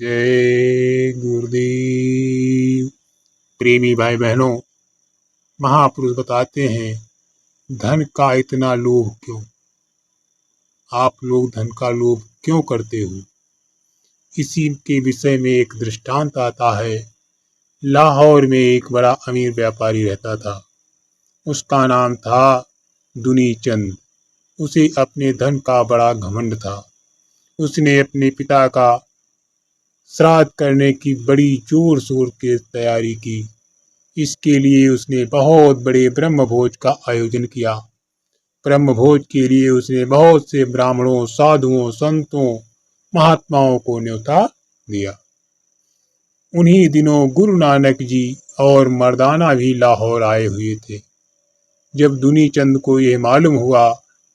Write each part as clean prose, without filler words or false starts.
जय गुरुदेव। प्रेमी भाई बहनों, महापुरुष बताते हैं धन का इतना लोभ क्यों? आप लोग धन का लोभ क्यों करते हो? इसी के विषय में एक दृष्टांत आता है। लाहौर में एक बड़ा अमीर व्यापारी रहता था। उसका नाम था दुनी चंद। उसे अपने धन का बड़ा घमंड था। उसने अपने पिता का श्राद्ध करने की बड़ी जोर शोर के तैयारी की। इसके लिए उसने बहुत बड़े ब्रह्मभोज का आयोजन किया। ब्रह्मभोज के लिए उसने बहुत से ब्राह्मणों, साधुओं, संतों, महात्माओं को न्योता दिया। उन्हीं दिनों गुरु नानक जी और मर्दाना भी लाहौर आए हुए थे। जब दुनी चंद को यह मालूम हुआ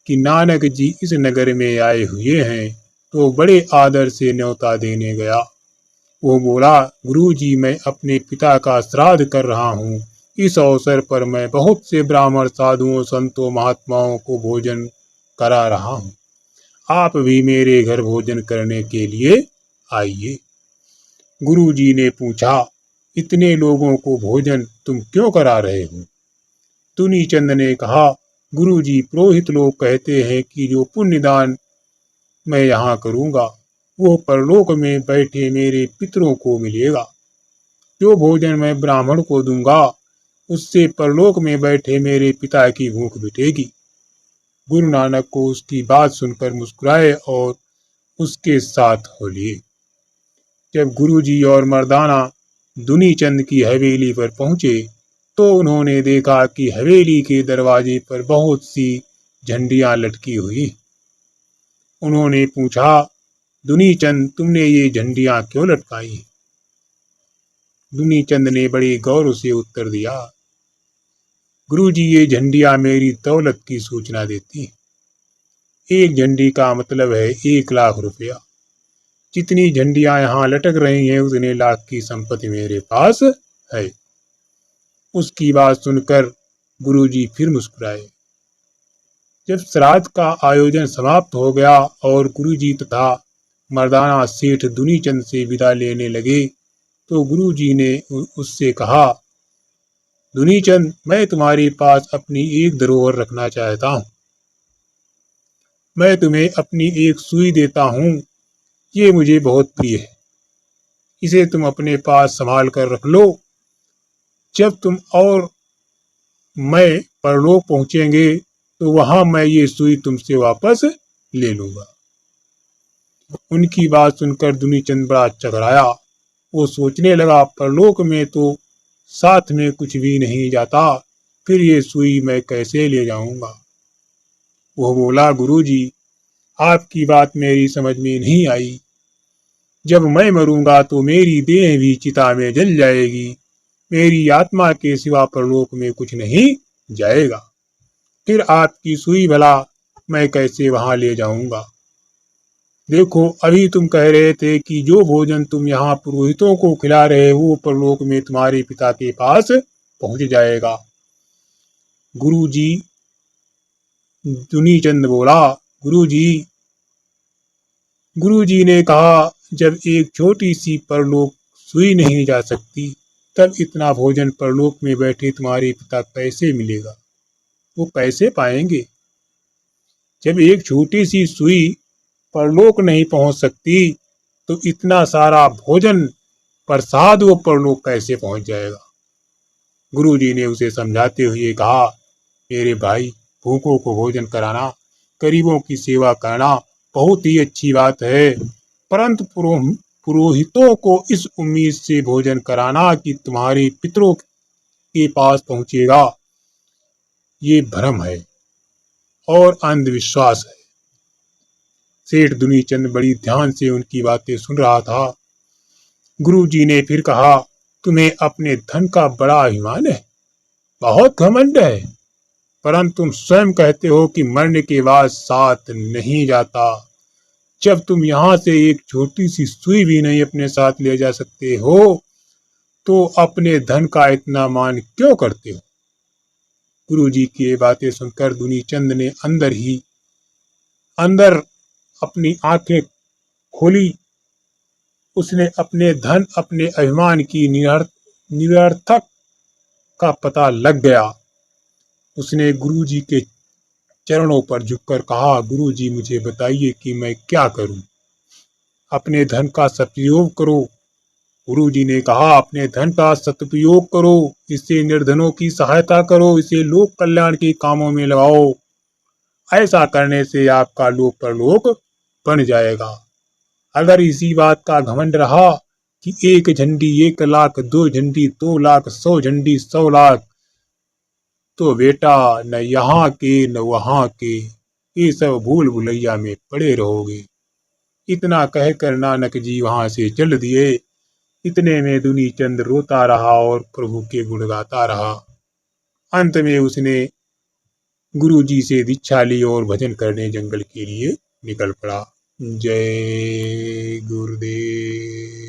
कि नानक जी इस नगर में आए हुए हैं, तो बड़े आदर से न्योता देने गया। वो बोला, गुरु जी, मैं अपने पिता का श्राद्ध कर रहा हूँ। इस अवसर पर मैं बहुत से ब्राह्मण, साधुओं, संतों, महात्माओं को भोजन करा रहा हूँ। आप भी मेरे घर भोजन करने के लिए आइए। गुरु जी ने पूछा, इतने लोगों को भोजन तुम क्यों करा रहे हो? दुनी चंद ने कहा, गुरु जी, पुरोहित लोग कहते हैं कि जो पुण्यदान मैं यहाँ करूँगा वो परलोक में बैठे मेरे पितरों को मिलेगा। जो भोजन मैं ब्राह्मण को दूंगा उससे परलोक में बैठे मेरे पिता की भूख मिटेगी। गुरु नानक को उसकी बात सुनकर मुस्कुराए और उसके साथ हो लिए। जब गुरु जी और मर्दाना दुनी चंद की हवेली पर पहुंचे तो उन्होंने देखा कि हवेली के दरवाजे पर बहुत सी झंडियां लटकी हुई। उन्होंने पूछा, दुनी चंद, तुमने ये झंडियां क्यों लटकाई? दुनी चंद ने बड़े गौर से उत्तर दिया, गुरु जी, ये झंडियां मेरी दौलत की सूचना देती। एक झंडी का मतलब है 1 लाख रुपया। जितनी झंडियां यहाँ लटक रही हैं उतने लाख की संपत्ति मेरे पास है। उसकी बात सुनकर गुरुजी फिर मुस्कुराए। जब श्राद्ध का आयोजन समाप्त हो गया और गुरुजी तथा मर्दाना सेठ दुनी चंद से विदा लेने लगे तो गुरुजी ने उससे कहा, दुनी चंद, मैं तुम्हारे पास अपनी एक धरोहर रखना चाहता हूँ। मैं तुम्हें अपनी एक सुई देता हूँ। ये मुझे बहुत प्रिय है। इसे तुम अपने पास संभाल कर रख लो। जब तुम और मैं परलोक पहुंचेंगे तो वहां मैं ये सुई तुमसे वापस ले लूंगा। उनकी बात सुनकर दुनीचंद बड़ा चकराया। वो सोचने लगा, परलोक में तो साथ में कुछ भी नहीं जाता, फिर ये सुई मैं कैसे ले जाऊंगा? वो बोला, गुरुजी, आपकी बात मेरी समझ में नहीं आई। जब मैं मरूंगा तो मेरी देह भी चिता में जल जाएगी। मेरी आत्मा के सिवा परलोक में कुछ नहीं जाएगा। फिर आपकी सुई भला मैं कैसे वहां ले जाऊंगा? देखो, अभी तुम कह रहे थे कि जो भोजन तुम यहाँ पुरोहितों को खिला रहे हो वो परलोक में तुम्हारे पिता के पास पहुंच जाएगा। गुरुजी, दुनीचंद बोला, गुरुजी, गुरुजी ने कहा, जब एक छोटी सी परलोक सुई नहीं जा सकती तब इतना भोजन परलोक में बैठे तुम्हारे पिता कैसे मिलेगा? वो कैसे पाएंगे? जब एक छोटी सी सुई परलोक नहीं पहुंच सकती तो इतना सारा भोजन प्रसाद वो परलोक कैसे पहुंच जाएगा? गुरुजी ने उसे समझाते हुए कहा, मेरे भाई, भूखों को भोजन कराना, गरीबों की सेवा करना बहुत ही अच्छी बात है, परंतु पुरोहितों को इस उम्मीद से भोजन कराना कि तुम्हारे पितरों के पास पहुंचेगा, ये भ्रम है और अंधविश्वास है। सेठ दुनीचंद बड़ी ध्यान से उनकी बातें सुन रहा था। गुरुजी ने फिर कहा, तुम्हें अपने धन का बड़ा अभिमान है, बहुत घमंड है, परंतु तुम स्वयं कहते हो कि मरने के बाद साथ नहीं जाता। जब तुम यहाँ से एक छोटी सी सुई भी नहीं अपने साथ ले जा सकते हो तो अपने धन का इतना मान क्यों करते हो? गुरुजी की ये बातें सुनकर दुनीचंद ने अंदर अपनी आंखें खोली। उसने अपने धन अपने अभिमान की निरर्थक का पता लग गया। उसने गुरुजी के चरणों पर झुककर कहा, गुरुजी मुझे बताइए कि मैं क्या करूं। अपने धन का सदुपयोग करो। गुरुजी ने कहा, अपने धन का सदुपयोग करो, इससे निर्धनों की सहायता करो, इसे लोक कल्याण के कामों में लगाओ। ऐसा करने से आपका लोक परलोक बन जाएगा। अगर इसी बात का घमंड रहा कि 1 झंडी 1 लाख, 2 झंडी 2 लाख, 100 झंडी 100 लाख, तो बेटा न यहाँ के न वहाँ के, ये सब भूल भुलैया में पड़े रहोगे। इतना कहकर नानक जी वहां से चल दिए। इतने में दुनी चंद रोता रहा और प्रभु के गुण गाता रहा। अंत में उसने गुरु जी से दीक्षा ली और भजन करने जंगल के लिए निकल पड़ा। जय गुरुदेव।